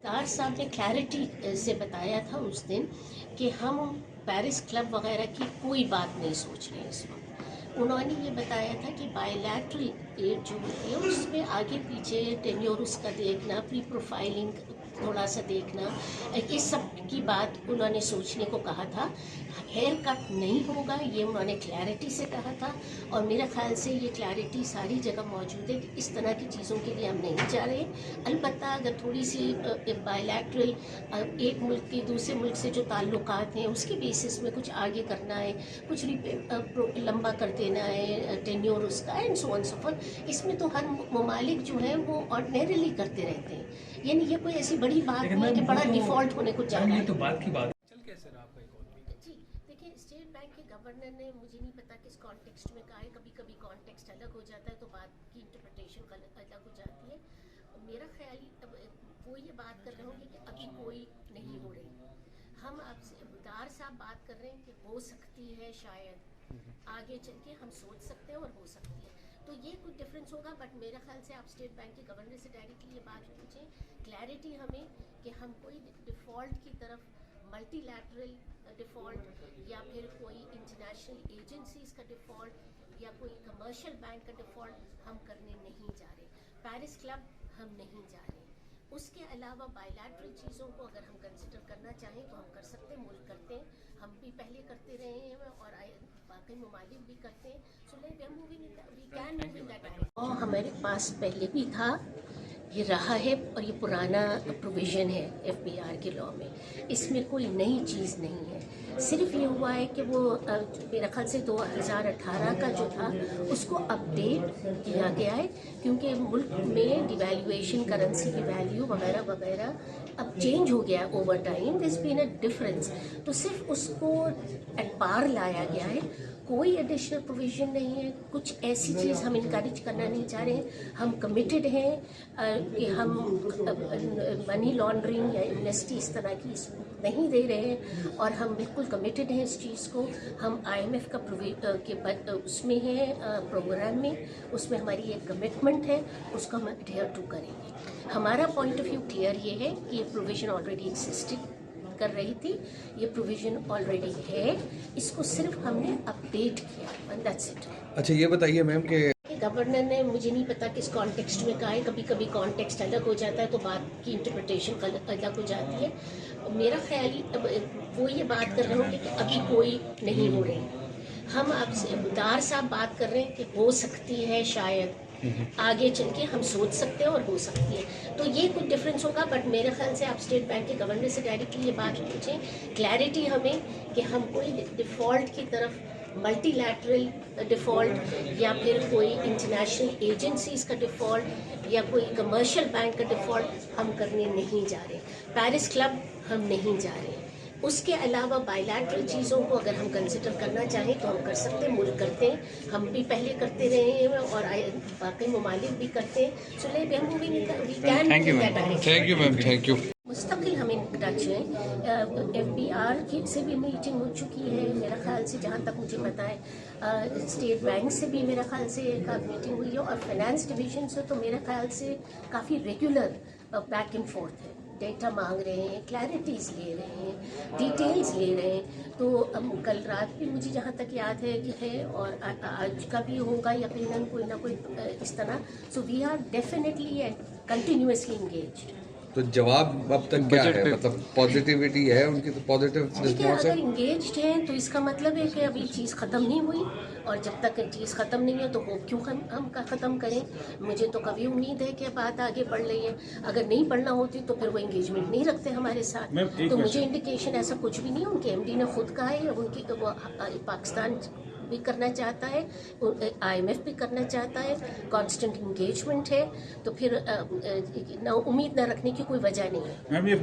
तार साहब ने क्लैरिटी से बताया था उस दिन कि हम पेरिस क्लब वगैरह की कोई बात नहीं सोच रहे इस वक्त। उन्होंने ये बताया था कि बायलैटरल एड जो होती है उसमें आगे पीछे टेन्योर उसका देखना, प्री प्रोफाइलिंग थोड़ा सा देखना, इस सब की बात उन्होंने सोचने को कहा था। हेयर कट नहीं होगा ये उन्होंने क्लैरिटी से कहा था, और मेरे ख्याल से ये क्लैरिटी सारी जगह मौजूद है कि इस तरह की चीज़ों के लिए हम नहीं जा रहे। अलबत्ता अगर थोड़ी सी बायलैटरल एक मुल्क के दूसरे मुल्क से जो ताल्लुकात हैं उसके बेसिस में कुछ आगे करना है, कुछ लंबा कर देना है टेन्योर उसका and so on so forth, इसमें तो हर ममालिक जो है वो ऑर्डिनरीली करते रहते हैं। यानी ये कोई ऐसी बड़ी बात नहीं है कि बड़ा डिफ़ॉल्ट होने को जा रहा है। तो बात की बात चल कैसे रहा आपका इकोनॉमी? जी देखिए, स्टेट बैंक के गवर्नर ने, मुझे नहीं पता किस कॉन्टेक्स्ट में कहा है, कभी कभी कॉन्टेक्स्ट अलग हो जाता है तो बात की इंटरप्रिटेशन अलग हो जाती है। मेरा ख्याल वो ये बात कर रहे होंगे कि अभी कोई नहीं हो रही। हम आपसे दार साहब बात कर रहे हैं कि हो सकती है, शायद आगे चल के हम सोच सकते हैं और हो सकती है, तो ये कुछ डिफरेंस होगा। बट मेरे ख्याल से आप स्टेट बैंक के गवर्नर से डायरेक्टली ये बात पूछें, क्लैरिटी हमें कि हम कोई डिफ़ॉल्ट की तरफ, मल्टीलैटरल डिफ़ॉल्ट या फिर कोई इंटरनेशनल एजेंसीज़ का डिफ़ॉल्ट या कोई कमर्शियल बैंक का डिफ़ॉल्ट हम करने नहीं जा रहे। पेरिस क्लब हम नहीं जा रहे। उसके अलावा बायलैटरल चीज़ों को अगर हम कंसिडर करना चाहें तो हम कर सकते हैं, मुल्क करते हैं, हम भी पहले करते रहे हैं और बाकी ममालिक भी करते हैं। So we can move in that direction. और हमारे पास पहले भी था, ये रहा है, और ये पुराना प्रोविज़न है FBR के लॉ में, इसमें कोई नई चीज़ नहीं है। सिर्फ ये हुआ है कि वो मेरा ख्याल से 2018 का जो था उसको अपडेट किया गया है, क्योंकि मुल्क में डिवैल्यूएशन, करेंसी की वैल्यू वगैरह वगैरह अब चेंज हो गया over time, this been a difference, तो सिर्फ उसको एट पार लाया गया है। कोई एडिशनल प्रोविज़न नहीं है, कुछ ऐसी चीज़ हम इनकरेज करना नहीं चाह रहे हैं। हम कमिटेड हैं कि हम मनी लॉन्ड्रिंग या एमनेस्टी इस तरह की नहीं दे रहे हैं, और हम बिल्कुल कमिटेड हैं इस चीज़ को। हम IMF का उसमें है प्रोग्राम में, उसमें हमारी एक कमिटमेंट है, उसको हम एडहेयर टू करेंगे। हमारा पॉइंट ऑफ व्यू क्लियर ये है कि ये प्रोविज़न ऑलरेडी एग्जिस्टेड कर रही थी, ये प्रोविज़न ऑलरेडी है, इसको सिर्फ हमने अपडेट किया, दैट्स इट। अच्छा ये बताइए मैम कि गवर्नर ने, मुझे नहीं पता किस कॉन्टेक्स्ट में कहा है, कभी कभी कॉन्टेक्स्ट अलग हो जाता है तो बात की इंटरप्रिटेशन अलग हो जाती है। मेरा ख्याल वो ये बात कर रहे होंगे कि अभी कोई नहीं हो रही। हम आपसे दार साहब बात कर रहे हैं कि हो सकती है, शायद आगे चल के हम सोच सकते हैं और हो सकती है, तो ये कुछ डिफरेंस होगा। बट मेरे ख्याल से आप स्टेट बैंक के गवर्नर से डायरेक्टली ये बात पूछें, क्लैरिटी हमें कि हम कोई डिफ़ॉल्ट की तरफ, मल्टीलैटरल डिफ़ॉल्ट या फिर कोई इंटरनेशनल एजेंसीज़ का डिफ़ॉल्ट या कोई कमर्शियल बैंक का डिफ़ॉल्ट हम करने नहीं जा रहे। पेरिस क्लब हम नहीं जा रहे। उसके अलावा बायलैटरल चीज़ों को अगर हम कंसिडर करना चाहें तो हम कर सकते हैं, मुल्क करते हैं, हम भी पहले करते रहे हैं और बाकी ममालिक भी करते हैं। So we can move in that direction. Thank you ma'am, thank you. मुस्तकिल हम इन टच हैं। FBR की से भी मीटिंग हो चुकी है मेरा ख्याल से, जहाँ तक मुझे पता है। स्टेट बैंक से भी मेरा ख्याल से एक मीटिंग हुई है, और फाइनेंस डिवीज़न से तो मेरा ख्याल से काफ़ी रेगुलर बैक एंड फोर्थ है। डेटा मांग रहे हैं, क्लैरिटीज़ ले रहे हैं, डिटेल्स ले रहे हैं। तो कल रात भी मुझे जहाँ तक याद है कि है, और आज का भी होगा यकीनन कोई ना कोई इस तरह। So we are definitely and continuously engaged. तो जवाब अब तक क्या है, मतलब पॉजिटिविटी है उनकी, तो पॉजिटिव रिस्पॉन्स है। अगर इंगेज्ड हैं तो इसका मतलब है कि अभी चीज़ ख़त्म नहीं हुई, और जब तक चीज़ ख़त्म नहीं है तो होप क्यों हम ख़त्म करें। मुझे तो कभी उम्मीद है कि बात आगे बढ़ रही है। अगर नहीं बढ़ना होती तो फिर वो इंगेजमेंट नहीं रखते हमारे साथ। तो मुझे इंडिकेशन ऐसा कुछ भी नहीं है। उनके MD ने खुद कहा है, उनकी वो पाकिस्तान भी करना चाहता है, IMF भी करना चाहता है, कांस्टेंट इंगेजमेंट है, तो फिर उम्मीद न रखने की कोई वजह नहीं है।